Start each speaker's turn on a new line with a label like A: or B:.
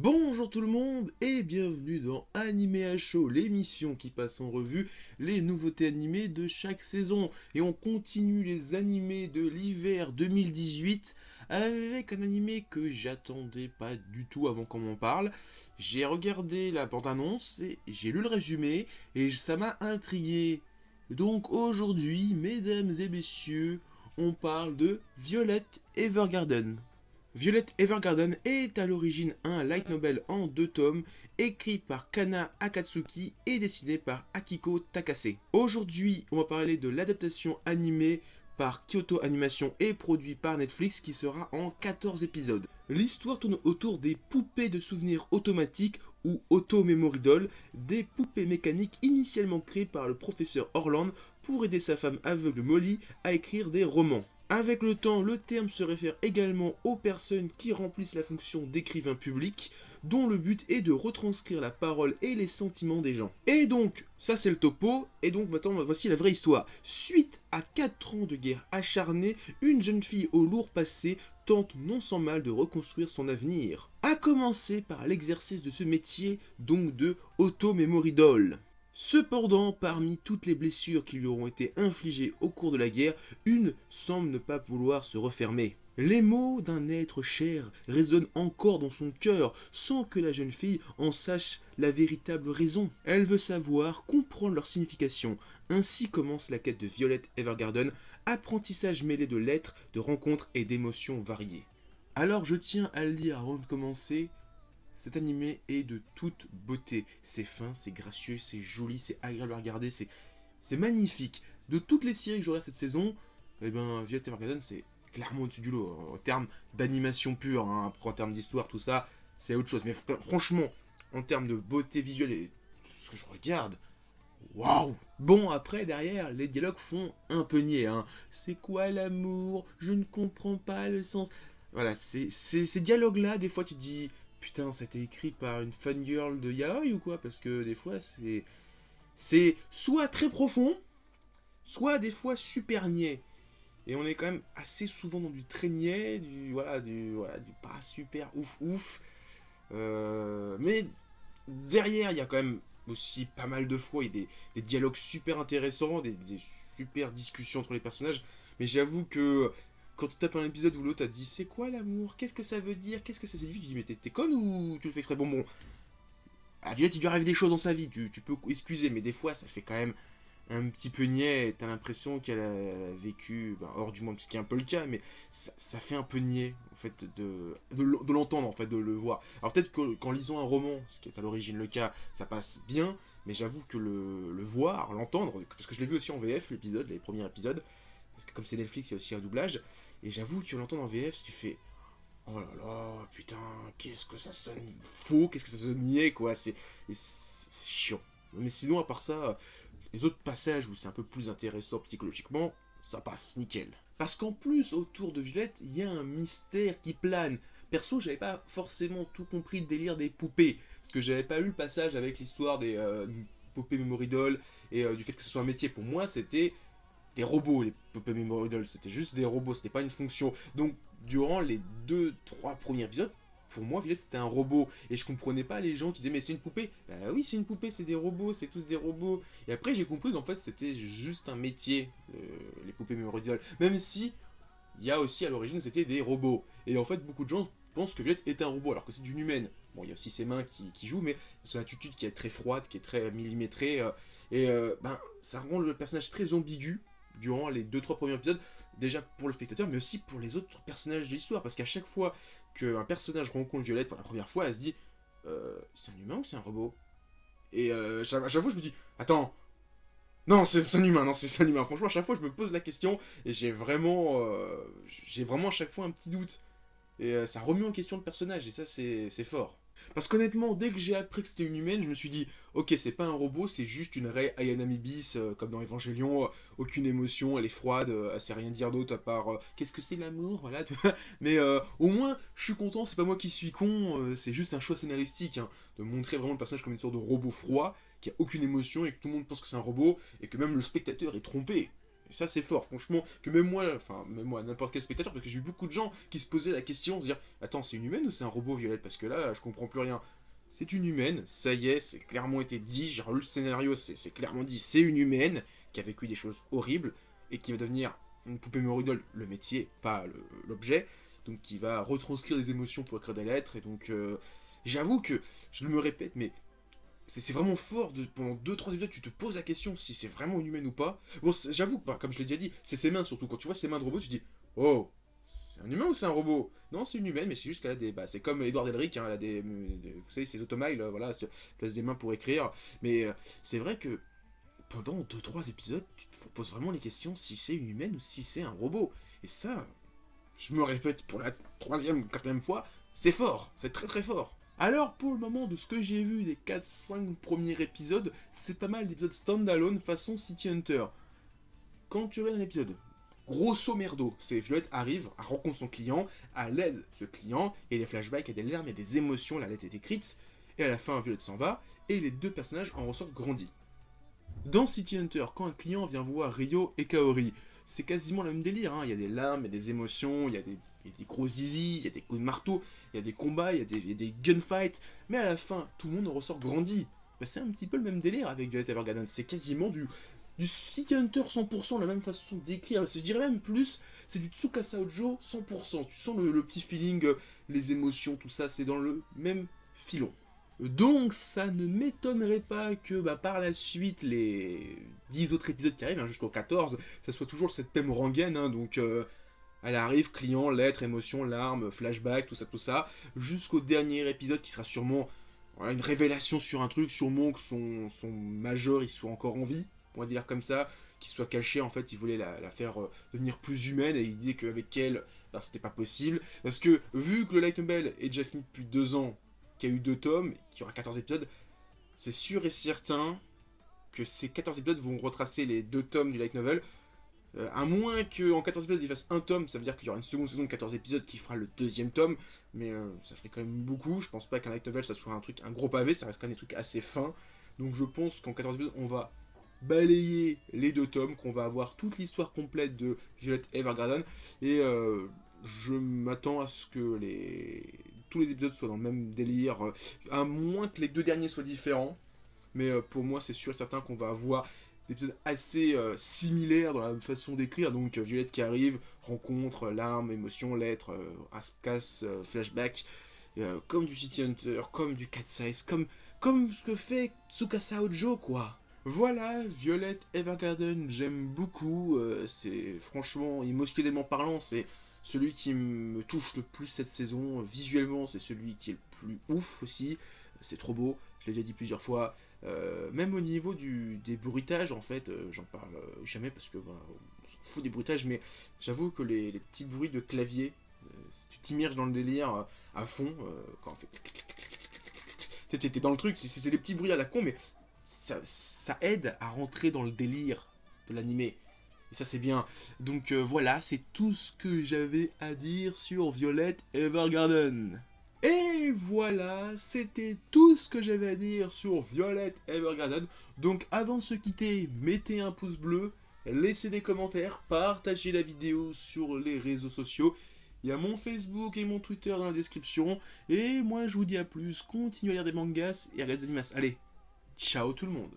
A: Bonjour tout le monde et bienvenue dans Animé à chaud, l'émission qui passe en revue les nouveautés animées de chaque saison. Et on continue les animés de l'hiver 2018 avec un animé que j'attendais pas du tout avant qu'on m'en parle. J'ai regardé la bande-annonce et j'ai lu le résumé et ça m'a intrigué. Donc aujourd'hui, mesdames et messieurs, on parle de Violet Evergarden. Violet Evergarden est à l'origine un light novel en 2 tomes, écrit par Kana Akatsuki et dessiné par Akiko Takase. Aujourd'hui, on va parler de l'adaptation animée par Kyoto Animation et produit par Netflix qui sera en 14 épisodes. L'histoire tourne autour des poupées de souvenirs automatiques ou auto-memory dolls, des poupées mécaniques initialement créées par le professeur Orland pour aider sa femme aveugle Molly à écrire des romans. Avec le temps, le terme se réfère également aux personnes qui remplissent la fonction d'écrivain public, dont le but est de retranscrire la parole et les sentiments des gens. Et donc, ça c'est le topo, et donc maintenant voici la vraie histoire. Suite à 4 ans de guerre acharnée, une jeune fille au lourd passé tente non sans mal de reconstruire son avenir. À commencer par l'exercice de ce métier, donc de auto-memory doll. Cependant, parmi toutes les blessures qui lui auront été infligées au cours de la guerre, une semble ne pas vouloir se refermer. Les mots d'un être cher résonnent encore dans son cœur sans que la jeune fille en sache la véritable raison. Elle veut savoir, comprendre leur signification. Ainsi commence la quête de Violet Evergarden, apprentissage mêlé de lettres, de rencontres et d'émotions variées. Alors je tiens à le dire avant de commencer, cet animé est de toute beauté. C'est fin, c'est gracieux, c'est joli, c'est agréable à regarder, c'est magnifique. De toutes les séries que je regarde cette saison, eh ben, Violet Evergarden, c'est clairement au-dessus du lot. En termes d'animation pure, hein. Après, en termes d'histoire, tout ça, c'est autre chose. Mais franchement, en termes de beauté visuelle et ce que je regarde, waouh! Bon, après, derrière, les dialogues font un peu niais, hein. C'est quoi l'amour? Je ne comprends pas le sens. Voilà, ces dialogues-là, des fois, tu te dis, putain, ça a été écrit par une fangirl de yaoi ou quoi? Parce que des fois, c'est soit très profond, soit des fois super niais. Et on est quand même assez souvent dans du très niais, du pas super ouf ouf. Mais derrière, il y a quand même aussi pas mal de fois, il y a des dialogues super intéressants, des super discussions entre les personnages. Mais j'avoue que quand tu tapes un épisode où l'autre a dit c'est quoi l'amour? Qu'est-ce que ça veut dire? Qu'est-ce que ça signifie? Tu dis mais t'es conne ou tu le fais exprès? Bon, à Violet, il lui arrive des choses dans sa vie, tu peux excuser, mais des fois ça fait quand même un petit peu niais, t'as l'impression qu'elle a vécu, hors du monde, ce qui est un peu le cas, mais ça fait un peu niais, en fait, de l'entendre, en fait, de le voir. Alors peut-être qu'en lisant un roman, ce qui est à l'origine le cas, ça passe bien, mais j'avoue que le voir, l'entendre, parce que je l'ai vu aussi en VF, l'épisode, les premiers épisodes, parce que comme c'est Netflix, il y a aussi un doublage, et j'avoue que l'entendre en VF, tu fais... Oh là là, putain, qu'est-ce que ça sonne faux, qu'est-ce que ça sonne niais, quoi, c'est chiant. Mais sinon, à part ça, les autres passages où c'est un peu plus intéressant psychologiquement, ça passe nickel. Parce qu'en plus, autour de Violette, il y a un mystère qui plane. Perso, j'avais pas forcément tout compris le délire des poupées. Parce que j'avais pas lu le passage avec l'histoire des poupées Memory Doll et du fait que ce soit un métier. Pour moi, c'était des robots, les poupées Memory Doll. C'était juste des robots, c'était pas une fonction. Donc, durant les 2-3 premiers épisodes, pour moi, Violet c'était un robot. Et je comprenais pas les gens qui disaient, mais c'est une poupée. Bah oui, c'est une poupée, c'est des robots, c'est tous des robots. Et après, j'ai compris qu'en fait, c'était juste un métier, les poupées mémoriales. Même si, il y a aussi à l'origine, c'était des robots. Et en fait, beaucoup de gens pensent que Violet est un robot, alors que c'est d'une humaine. Bon, il y a aussi ses mains qui jouent, mais son attitude qui est très froide, qui est très millimétrée. Ça rend le personnage très ambigu durant les 2-3 premiers épisodes, déjà pour le spectateur, mais aussi pour les autres personnages de l'histoire, parce qu'à chaque fois qu'un personnage rencontre Violette pour la première fois, elle se dit c'est un humain ou c'est un robot? Et à chaque fois, je me dis attends, non, c'est un humain, non, c'est un humain. Franchement, à chaque fois, je me pose la question et j'ai vraiment à chaque fois un petit doute. Et ça remet en question le personnage, et ça, c'est fort. Parce qu'honnêtement, dès que j'ai appris que c'était une humaine, je me suis dit, ok, c'est pas un robot, c'est juste une Rei Ayanami-bis, comme dans Evangelion, aucune émotion, elle est froide, elle sait rien dire d'autre à part qu'est-ce que c'est l'amour, voilà, tu vois. Mais au moins, je suis content, c'est pas moi qui suis con, c'est juste un choix scénaristique, hein, de montrer vraiment le personnage comme une sorte de robot froid, qui a aucune émotion, et que tout le monde pense que c'est un robot, et que même le spectateur est trompé. ça c'est fort, franchement, que même moi, n'importe quel spectateur, parce que j'ai vu beaucoup de gens qui se posaient la question de dire attends, c'est une humaine ou c'est un robot, Violette? Parce que là, je comprends plus rien. C'est une humaine, ça y est, c'est clairement été dit, j'ai relu le scénario, c'est clairement dit, c'est une humaine qui a vécu des choses horribles et qui va devenir une poupée Moridol, le métier, pas l'objet, donc qui va retranscrire les émotions pour écrire des lettres, et donc j'avoue que, je me répète, mais c'est vraiment fort, pendant 2-3 épisodes, tu te poses la question si c'est vraiment une humaine ou pas. Bon, j'avoue, bah, comme je l'ai déjà dit, c'est ses mains surtout. Quand tu vois ses mains de robot, tu te dis oh, c'est un humain ou c'est un robot? Non, c'est une humaine, mais c'est juste qu'elle a des. Bah, c'est comme Edouard Elric, hein, elle a vous savez, ses automails, voilà, elle place des mains pour écrire. Mais c'est vrai que pendant 2-3 épisodes, tu te poses vraiment les questions si c'est une humaine ou si c'est un robot. Et ça, je me répète pour la 3e ou 4e fois, c'est fort, c'est très très fort. Alors pour le moment, de ce que j'ai vu des 4-5 premiers épisodes, c'est pas mal d'épisodes standalone façon City Hunter. Quand tu regardes un épisode, grosso merdo, c'est Violette arrive à rencontrer son client, à l'aide de ce client, il y a des flashbacks, il y a des larmes, il y a des émotions, la lettre est écrite, et à la fin Violette s'en va, et les deux personnages en ressortent grandis. Dans City Hunter, quand un client vient voir Ryo et Kaori, c'est quasiment le même délire, hein. Il y a des larmes, il y a des émotions, il y a des gros zizi, il y a des coups de marteau, il y a des combats, il y a des gunfights, mais à la fin, tout le monde en ressort grandi. Bah, c'est un petit peu le même délire avec Violet Evergarden, c'est quasiment du City Hunter 100%, la même façon d'écrire, je dirais même plus, c'est du Tsukasa Ojo 100%, tu sens le petit feeling, les émotions, tout ça, c'est dans le même filon. Donc ça ne m'étonnerait pas que par la suite, les 10 autres épisodes qui arrivent, hein, jusqu'au 14, ça soit toujours cette même rengaine, hein, donc elle arrive, client, lettres, émotions, larmes, flashback, tout ça, jusqu'au dernier épisode qui sera sûrement voilà, une révélation sur un truc, sûrement que son major il soit encore en vie, on va dire comme ça, qu'il soit caché, en fait il voulait la faire devenir plus humaine, et il disait qu'avec elle, c'était pas possible, parce que vu que le Light Novel est déjà fini depuis 2 ans, qu'il y a eu 2 tomes, qu'il y aura 14 épisodes, c'est sûr et certain que ces 14 épisodes vont retracer les 2 tomes du light novel, à moins qu'en 14 épisodes ils fassent un tome, ça veut dire qu'il y aura une seconde saison de 14 épisodes qui fera le 2e tome, mais ça ferait quand même beaucoup, je pense pas qu'un light novel ça soit un gros pavé, ça reste quand même des trucs assez fins, donc je pense qu'en 14 épisodes on va balayer les 2 tomes, qu'on va avoir toute l'histoire complète de Violet Evergarden, et je m'attends à ce que tous les épisodes soient dans le même délire, à moins que les 2 derniers soient différents, mais pour moi c'est sûr et certain qu'on va avoir des épisodes assez similaires dans la façon d'écrire, donc Violette qui arrive, rencontre, larmes, émotions, lettres, casse, flashback, comme du City Hunter, comme du Cat Size, comme ce que fait Tsukasa Ojo, quoi. Voilà, Violet Evergarden, j'aime beaucoup, c'est franchement, émotionnellement parlant, c'est celui qui me touche le plus cette saison, visuellement c'est celui qui est le plus ouf aussi, c'est trop beau, je l'ai déjà dit plusieurs fois, même au niveau des bruitages en fait, j'en parle jamais parce que on s'en fout des bruitages, mais j'avoue que les petits bruits de clavier, si tu t'immerges dans le délire à fond, quand on fait... T'es dans le truc, c'est des petits bruits à la con, mais ça aide à rentrer dans le délire de l'animé. Et ça c'est bien. Donc voilà, c'est tout ce que j'avais à dire sur Violet Evergarden. Et voilà, c'était tout ce que j'avais à dire sur Violet Evergarden. Donc avant de se quitter, mettez un pouce bleu, laissez des commentaires, partagez la vidéo sur les réseaux sociaux. Il y a mon Facebook et mon Twitter dans la description. Et moi je vous dis à plus, continuez à lire des mangas et à regarder des animas. Allez, ciao tout le monde.